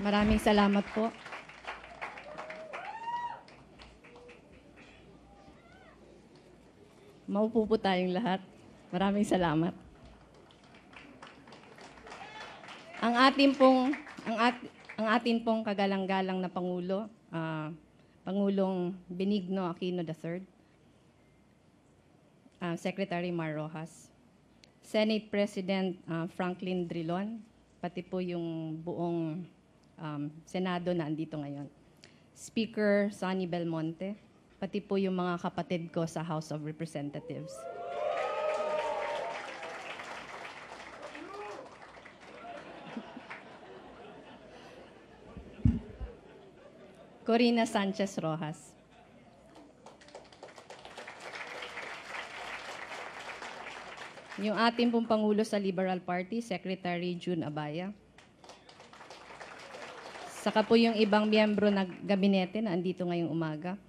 Maraming salamat po. Maupo po tayong lahat. Maraming salamat. Ang atin pong kagalang-galang na Pangulo, Pangulong Benigno Aquino III, Secretary Mar Rojas, Senate President Franklin Drilon, pati po yung buong Senado na andito ngayon, Speaker Sonny Belmonte, pati po yung mga kapatid ko sa House of Representatives. Corina Sanchez Rojas. Yung ating pong Pangulo sa Liberal Party, Secretary June Abaya. Saka po yung ibang miyembro ng gabinete na andito ngayong umaga.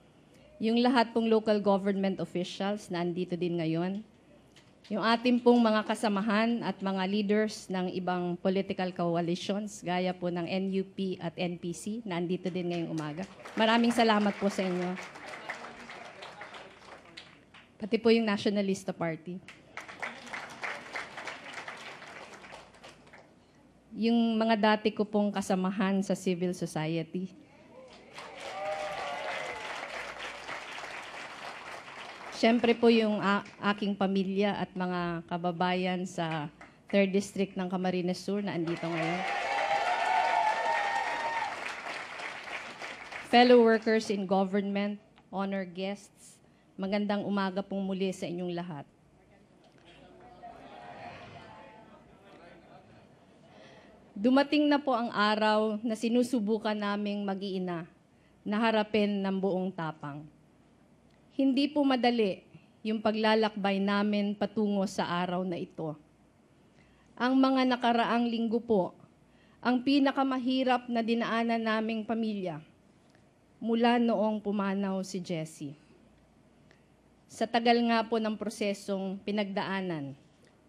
Yung lahat pong local government officials na andito din ngayon. Yung ating pong mga kasamahan at mga leaders ng ibang political coalitions, gaya po ng NUP at NPC, na andito din ngayong umaga. Maraming salamat po sa inyo. Pati po yung Nationalista Party. Yung mga dati ko pong kasamahan sa civil society. Siyempre po yung aking pamilya at mga kababayan sa 3rd District ng Camarines Sur na andito ngayon. Fellow workers in government, honor guests, magandang umaga pong muli sa inyong lahat. Dumating na po ang araw na sinusubukan naming mag-iina na harapin ng buong tapang. Hindi po madali yung paglalakbay namin patungo sa araw na ito. Ang mga nakaraang linggo po, ang pinakamahirap na dinaanan naming pamilya mula noong pumanaw si Jessie. Sa tagal nga po ng prosesong pinagdaanan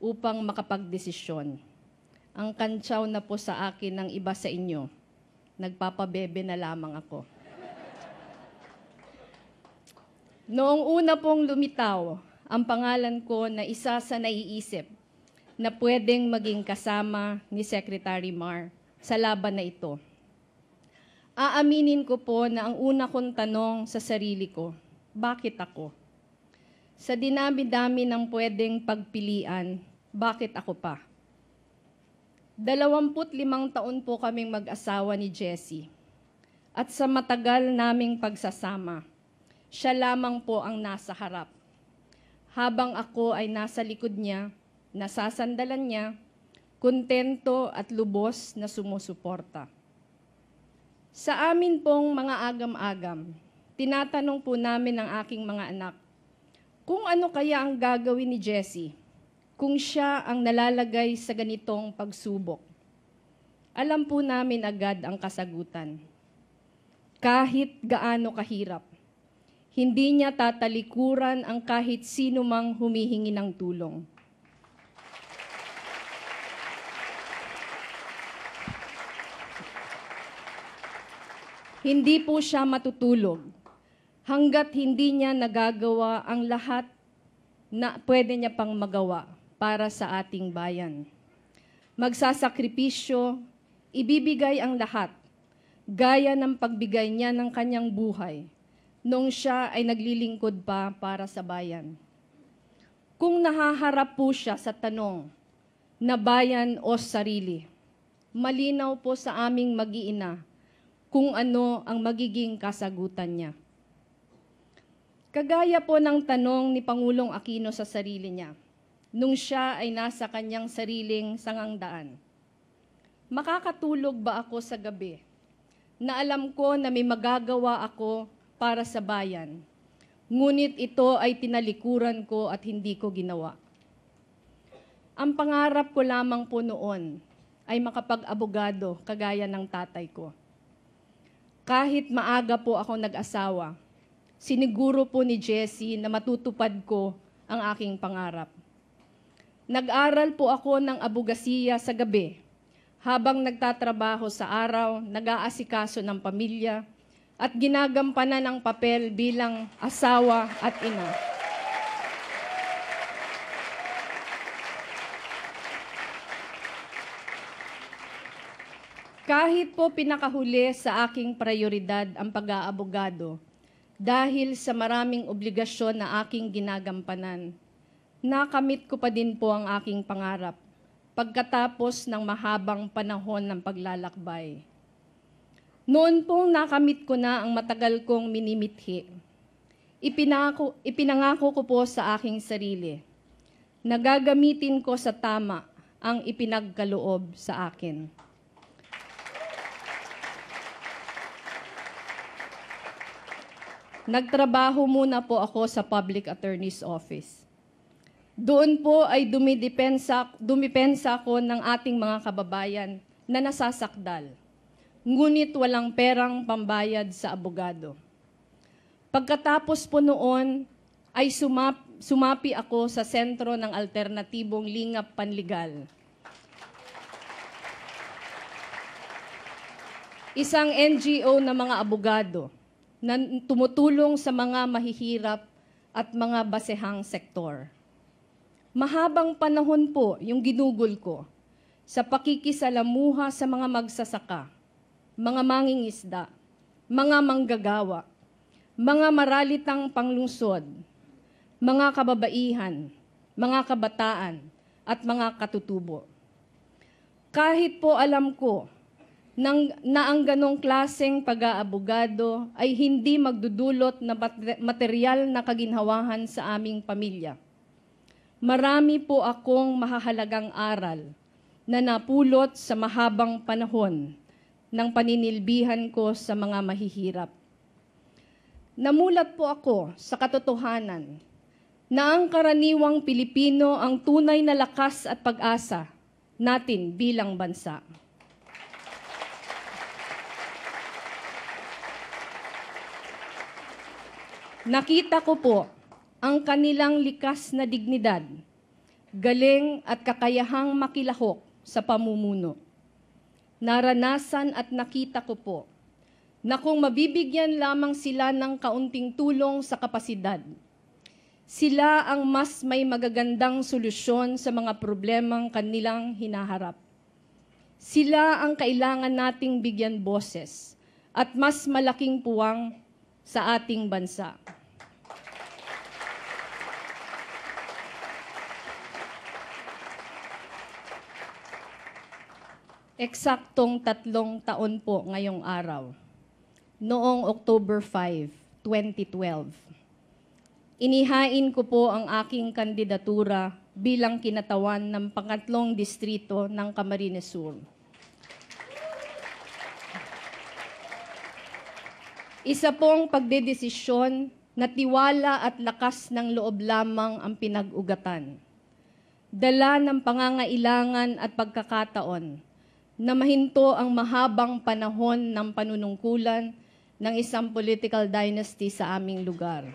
upang makapagdesisyon, ang kantsaw na po sa akin ng iba sa inyo, nagpapabebe na lamang ako. Noong una pong lumitaw ang pangalan ko na isa sa naiisip na pwedeng maging kasama ni Secretary Mar sa laban na ito. Aaminin ko po na ang una kong tanong sa sarili ko, bakit ako? Sa dinami-dami ng pwedeng pagpilian, bakit ako pa? 25 taon po kaming mag-asawa ni Jessie. At sa matagal naming pagsasama, siya lamang po ang nasa harap. Habang ako ay nasa likod niya, nasasandalan niya, kontento at lubos na sumusuporta. Sa amin pong mga agam-agam, tinatanong po namin ang aking mga anak, kung ano kaya ang gagawin ni Jessie kung siya ang nalalagay sa ganitong pagsubok. Alam po namin agad ang kasagutan. Kahit gaano kahirap, hindi niya tatalikuran ang kahit sino mang humihingi ng tulong. Hindi po siya matutulog hanggat hindi niya nagagawa ang lahat na pwede niya pang magawa para sa ating bayan. Magsasakripisyo, ibibigay ang lahat, gaya ng pagbigay niya ng kanyang buhay nung siya ay naglilingkod pa para sa bayan. Kung nahaharap po siya sa tanong na bayan o sarili, malinaw po sa aming mag-iina kung ano ang magiging kasagutan niya. Kagaya po ng tanong ni Pangulong Aquino sa sarili niya, nung siya ay nasa kanyang sariling sangangdaan. Makakatulog ba ako sa gabi na alam ko na may magagawa ako para sa bayan, ngunit ito ay tinalikuran ko at hindi ko ginawa? Ang pangarap ko lamang po noon ay makapag-abogado kagaya ng tatay ko. Kahit maaga po ako nag-asawa, siniguro po ni Jessie na matutupad ko ang aking pangarap. Nag-aral po ako ng abogasiya sa gabi habang nagtatrabaho sa araw, nag-aasikaso ng pamilya, at ginagampanan ang papel bilang asawa at ina. Kahit po pinakahuli sa aking prioridad ang pag-aabogado, dahil sa maraming obligasyon na aking ginagampanan, nakamit ko pa din po ang aking pangarap pagkatapos ng mahabang panahon ng paglalakbay. Noon pong nakamit ko na ang matagal kong minimithi, ipinangako ko po sa aking sarili na gagamitin ko sa tama ang ipinagkaloob sa akin. Nagtrabaho muna po ako sa Public Attorney's Office. Doon po ay dumipensa ako ng ating mga kababayan na nasasakdal, ngunit walang perang pambayad sa abogado. Pagkatapos po noon ay sumapi ako sa Sentro ng Alternatibong Lingap Panligal. Isang NGO na mga abogado na tumutulong sa mga mahihirap at mga basehang sektor. Mahabang panahon po yung ginugol ko sa pakikisalamuha sa mga magsasaka, mga mangingisda, mga manggagawa, mga maralitang panglungsod, mga kababaihan, mga kabataan, at mga katutubo. Kahit po alam ko na ang ganong klaseng pag-aabogado ay hindi magdudulot na material na kaginhawahan sa aming pamilya. Marami po akong mahahalagang aral na napulot sa mahabang panahon ng paninilbihan ko sa mga mahihirap. Namulat po ako sa katotohanan na ang karaniwang Pilipino ang tunay na lakas at pag-asa natin bilang bansa. Nakita ko po ang kanilang likas na dignidad, galing at kakayahang makilahok sa pamumuno. Naranasan at nakita ko po na kung mabibigyan lamang sila ng kaunting tulong sa kapasidad, sila ang mas may magagandang solusyon sa mga problemang kanilang hinaharap. Sila ang kailangan nating bigyan boses at mas malaking puwang sa ating bansa. Eksaktong 3 taon po ngayong araw, noong October 5, 2012. Inihain ko po ang aking kandidatura bilang kinatawan ng pangatlong distrito ng Camarines Sur. Isa pong pagdedesisyon na tiwala at lakas ng loob lamang ang pinag-ugatan. Dala ng pangangailangan at pagkakataon na mahinto ang mahabang panahon ng panunungkulan ng isang political dynasty sa aming lugar.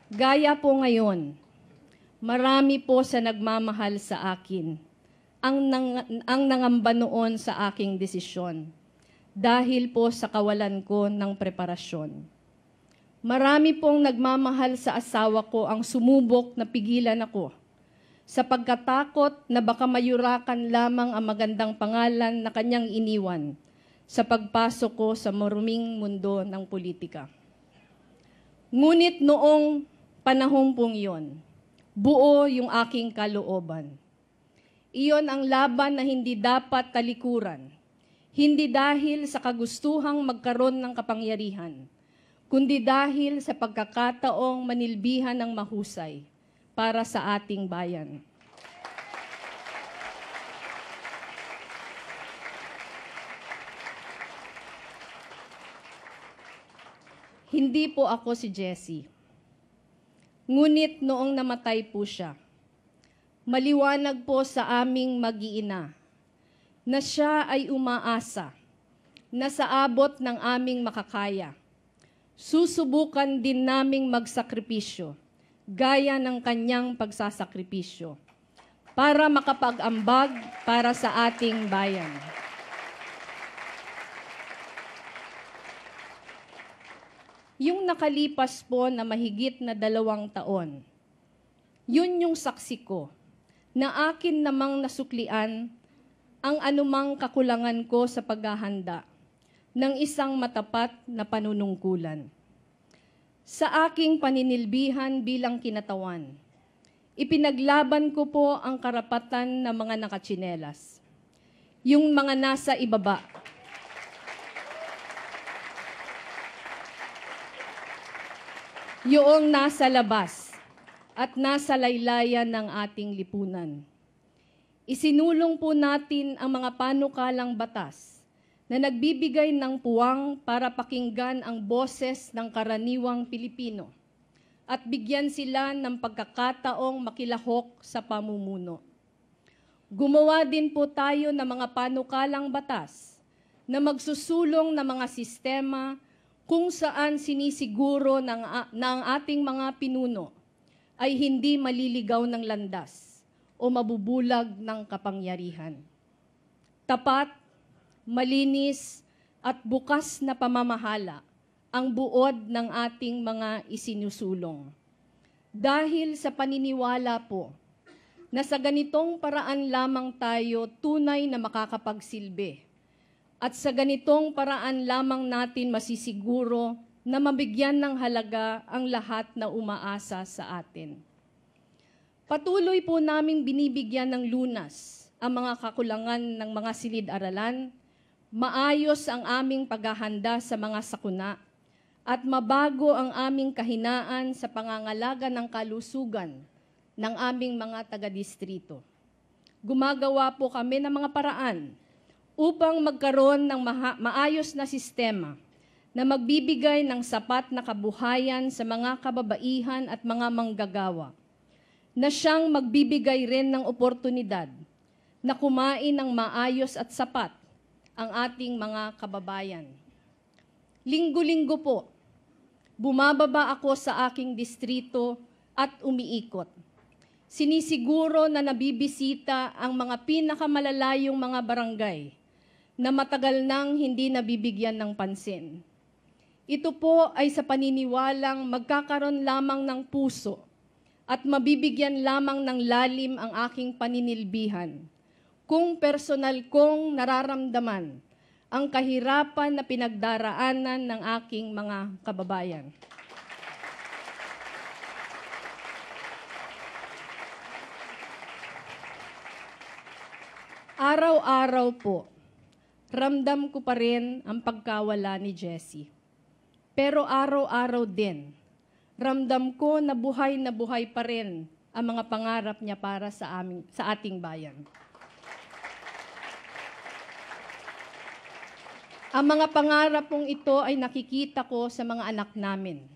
Gaya po ngayon, marami po sa nagmamahal sa akin ang nangamba noon sa aking desisyon dahil po sa kawalan ko ng preparasyon. Marami pong nagmamahal sa asawa ko ang sumubok na pigilan ako sa pagkatakot na baka mayurakan lamang ang magandang pangalan na kanyang iniwan sa pagpasok ko sa maruming mundo ng politika. Ngunit noong panahong pong iyon, buo yung aking kalooban. Iyon ang laban na hindi dapat talikuran, hindi dahil sa kagustuhang magkaroon ng kapangyarihan, kundi dahil sa pagkakataong manilbihan ng mahusay para sa ating bayan. Hindi po ako si Jessie. Ngunit noong namatay po siya, maliwanag po sa aming mag-iina na siya ay umaasa na sa abot ng aming makakaya, susubukan din naming magsakripisyo gaya ng kanyang pagsasakripisyo para makapag-ambag para sa ating bayan. Yung nakalipas po na mahigit na 2 taon, yun yung saksi ko na akin namang nasuklian ang anumang kakulangan ko sa paghahanda ng isang matapat na panunungkulan. Sa aking paninilbihan bilang kinatawan, ipinaglaban ko po ang karapatan ng mga nakatsinelas, yung mga nasa ibaba. Yung nasa labas at nasa laylayan ng ating lipunan. Isinulong po natin ang mga panukalang batas na nagbibigay ng puwang para pakinggan ang boses ng karaniwang Pilipino at bigyan sila ng pagkakataong makilahok sa pamumuno. Gumawa din po tayo ng mga panukalang batas na magsusulong ng mga sistema kung saan sinisiguro ng ating mga pinuno ay hindi maliligaw ng landas o mabubulag ng kapangyarihan. Tapat, malinis, at bukas na pamamahala ang buod ng ating mga isinusulong. Dahil sa paniniwala po na sa ganitong paraan lamang tayo tunay na makakapagsilbi at sa ganitong paraan lamang natin masisiguro na mabigyan ng halaga ang lahat na umaasa sa atin. Patuloy po naming binibigyan ng lunas ang mga kakulangan ng mga silid-aralan, maayos ang aming paghahanda sa mga sakuna, at mabago ang aming kahinaan sa pangangalaga ng kalusugan ng aming mga taga-distrito. Gumagawa po kami ng mga paraan upang magkaroon ng maayos na sistema na magbibigay ng sapat na kabuhayan sa mga kababaihan at mga manggagawa, na siyang magbibigay rin ng oportunidad na kumain ng maayos at sapat ang ating mga kababayan. Linggo-linggo po, bumababa ako sa aking distrito at umiikot. Sinisiguro na nabibisita ang mga pinakamalalayong mga barangay na matagal nang hindi nabibigyan ng pansin. Ito po ay sa paniniwalang magkakaroon lamang ng puso at mabibigyan lamang ng lalim ang aking paninilbihan kung personal kong nararamdaman ang kahirapan na pinagdaraanan ng aking mga kababayan. Araw-araw po, ramdam ko pa rin ang pagkawala ni Jessie. Pero araw-araw din, ramdam ko na buhay pa rin ang mga pangarap niya para sa ating bayan. Ang mga pangarap pong ito ay nakikita ko sa mga anak namin.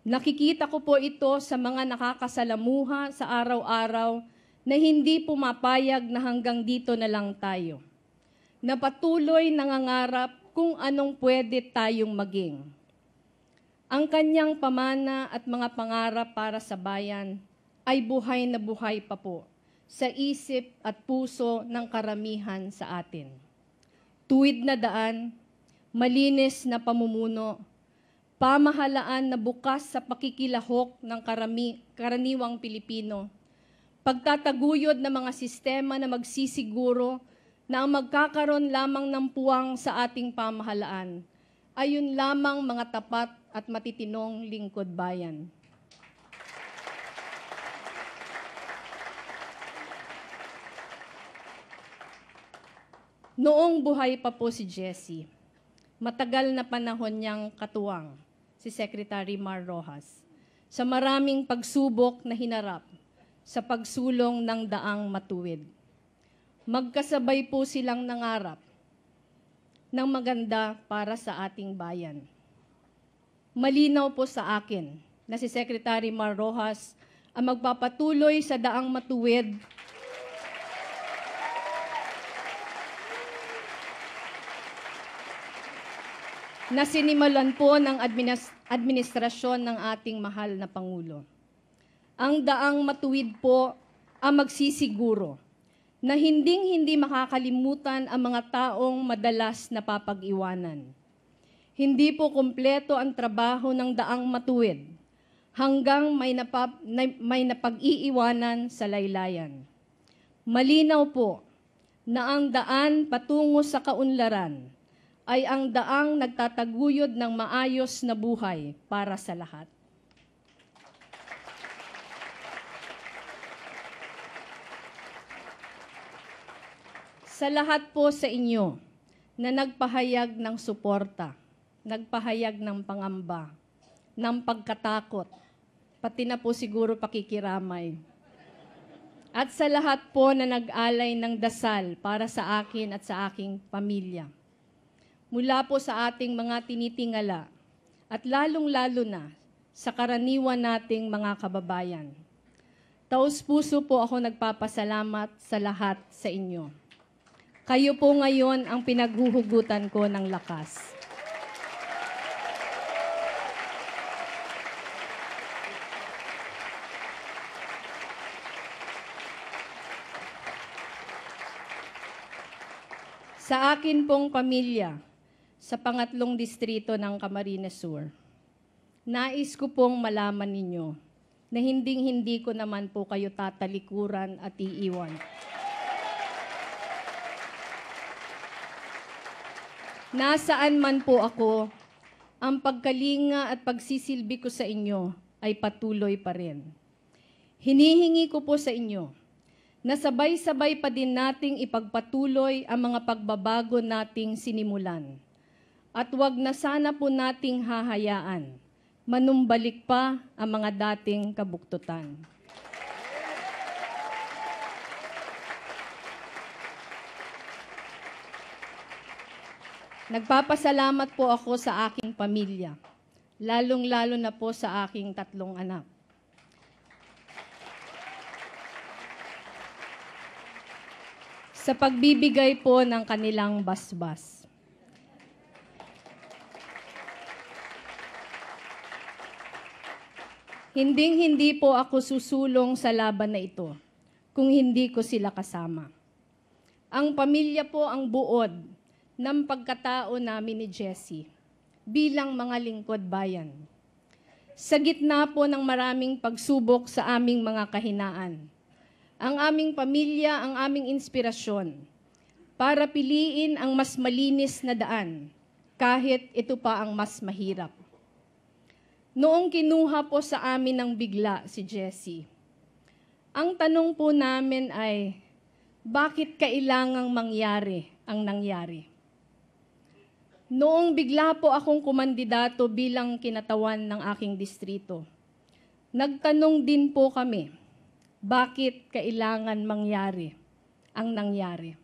Nakikita ko po ito sa mga nakakasalamuha sa araw-araw na hindi pumapayag na hanggang dito na lang tayo. Na patuloy nangangarap kung anong pwede tayong maging. Ang kanyang pamana at mga pangarap para sa bayan ay buhay na buhay pa po sa isip at puso ng karamihan sa atin. Tuwid na daan, malinis na pamumuno, pamahalaan na bukas sa pakikilahok ng karaniwang Pilipino, pagtataguyod ng mga sistema na magsisiguro na ang magkakaroon lamang ng puwang sa ating pamahalaan ay yun lamang mga tapat at matitinong lingkod bayan. Noong buhay pa po si Jessie, matagal na panahon niyang katuwang si Secretary Mar Roxas sa maraming pagsubok na hinarap sa pagsulong ng daang matuwid. Magkasabay po silang nangarap ng maganda para sa ating bayan. Malinaw po sa akin na si Secretary Mar Roxas ang magpapatuloy sa daang matuwid na sinimulan po ng administrasyon ng ating mahal na Pangulo. Ang daang matuwid po ang magsisiguro na hinding-hindi makakalimutan ang mga taong madalas napapag-iwanan. Hindi po kumpleto ang trabaho ng daang matuwid hanggang may napag-iiwanan sa laylayan. Malinaw po na ang daan patungo sa kaunlaran ay ang daang nagtataguyod ng maayos na buhay para sa lahat. Sa lahat po sa inyo na nagpahayag ng suporta, nagpahayag ng pangamba, ng pagkatakot, pati na po siguro pakikiramay. At sa lahat po na nag-alay ng dasal para sa akin at sa aking pamilya. Mula po sa ating mga tinitingala at lalong-lalo na sa karaniwan nating mga kababayan. Taos-puso po ako nagpapasalamat sa lahat sa inyo. Kayo po ngayon ang pinaghuhugutan ko ng lakas. Sa akin pong pamilya, sa pangatlong distrito ng Camarines Sur, nais ko pong malaman ninyo na hinding-hindi ko naman po kayo tatalikuran at iiwan. Nasaan man po ako, ang pagkalinga at pagsisilbi ko sa inyo ay patuloy pa rin. Hinihingi ko po sa inyo na sabay-sabay pa din nating ipagpatuloy ang mga pagbabago nating sinimulan. At wag na sana po nating hahayaan, manumbalik pa ang mga dating kabuktutan. Nagpapasalamat po ako sa aking pamilya, lalong-lalo na po sa aking 3 anak. Sa pagbibigay po ng kanilang basbas. Hinding-hindi po ako susulong sa laban na ito kung hindi ko sila kasama. Ang pamilya po ang buod ng pagkatao namin ni Jessie bilang mga lingkod bayan. Sa gitna po ng maraming pagsubok sa aming mga kahinaan, ang aming pamilya ang aming inspirasyon para piliin ang mas malinis na daan kahit ito pa ang mas mahirap. Noong kinuha po sa amin ng bigla si Jessie, ang tanong po namin ay, bakit kailangang mangyari ang nangyari? Noong bigla po akong kumandidato bilang kinatawan ng aking distrito, nagtanong din po kami, bakit kailangan mangyari ang nangyari?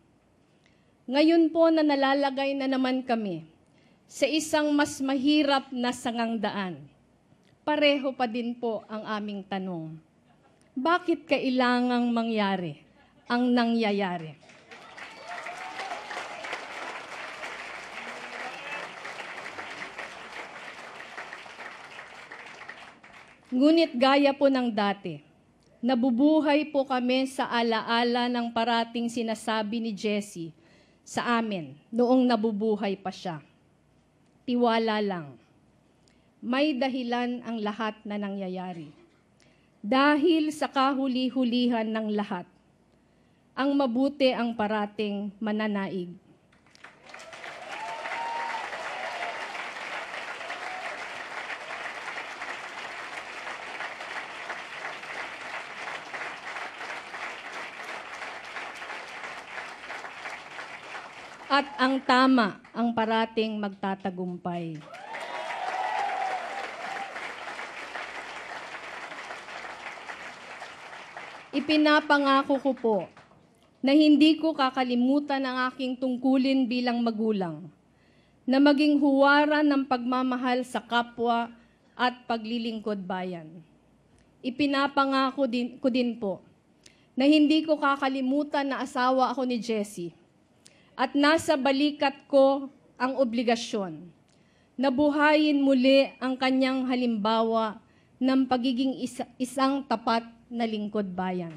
Ngayon po na nalalagay na naman kami sa isang mas mahirap na sangangdaan, pareho pa din po ang aming tanong, bakit kailangang mangyari ang nangyayari? Ngunit gaya po ng dati, nabubuhay po kami sa alaala ng parating sinasabi ni Jessie sa amin noong nabubuhay pa siya. Tiwala lang. May dahilan ang lahat na nangyayari. Dahil sa kahuli-hulihan ng lahat, ang mabuti ang parating mananaig. At ang tama ang parating magtatagumpay. Ipinapangako ko po na hindi ko kakalimutan ang aking tungkulin bilang magulang, na maging huwaran ng pagmamahal sa kapwa at paglilingkod bayan. Ipinapangako ko din po na hindi ko kakalimutan na asawa ako ni Jessie at nasa balikat ko ang obligasyon na buhayin muli ang kanyang halimbawa ng pagiging isang tapat na lingkod bayan.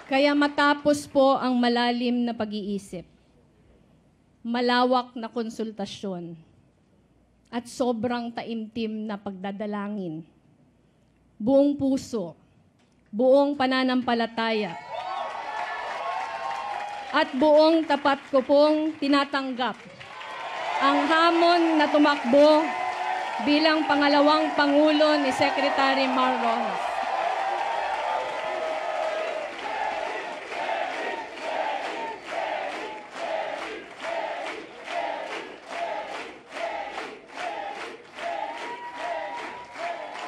Kaya matapos po ang malalim na pag-iisip, malawak na konsultasyon, at sobrang taimtim na pagdadalangin, buong puso, buong pananampalataya, at buong tapat ko pong tinatanggap ang hamon na tumakbo bilang pangalawang Pangulo ni Secretary Mar Rojas.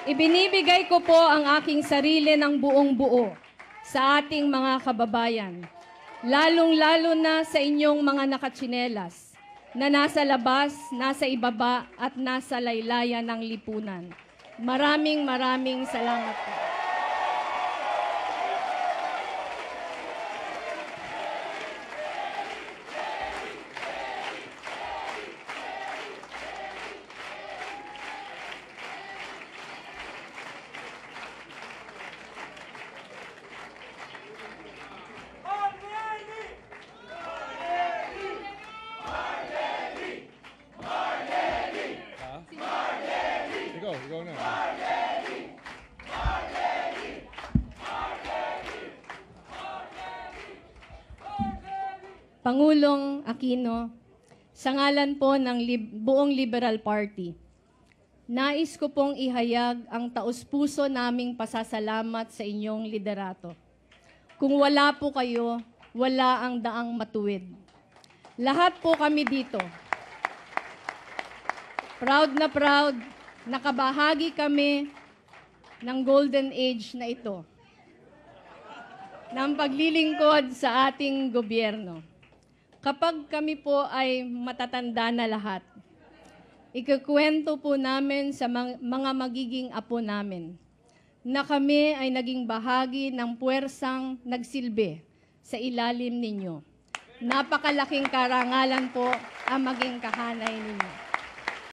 Ibinibigay ko po ang aking sarili ng buong buo sa ating mga kababayan, lalong-lalo na sa inyong mga nakatsinelas na nasa labas, nasa ibaba at nasa laylayan ng lipunan. Maraming salamat po. Go na. Pangulong Aquino, sa ngalan po ng buong Liberal Party, nais ko pong ihayag ang taos-puso naming pasasalamat sa inyong liderato. Kung wala po kayo, wala ang daang matuwid. Lahat po kami dito, proud na nakabahagi kami ng golden age na ito, ng paglilingkod sa ating gobyerno. Kapag kami po ay matatanda na lahat, ikukwento po namin sa mga magiging apo namin na kami ay naging bahagi ng puwersang nagsilbi sa ilalim ninyo. Napakalaking karangalan po ang maging kahanay ninyo.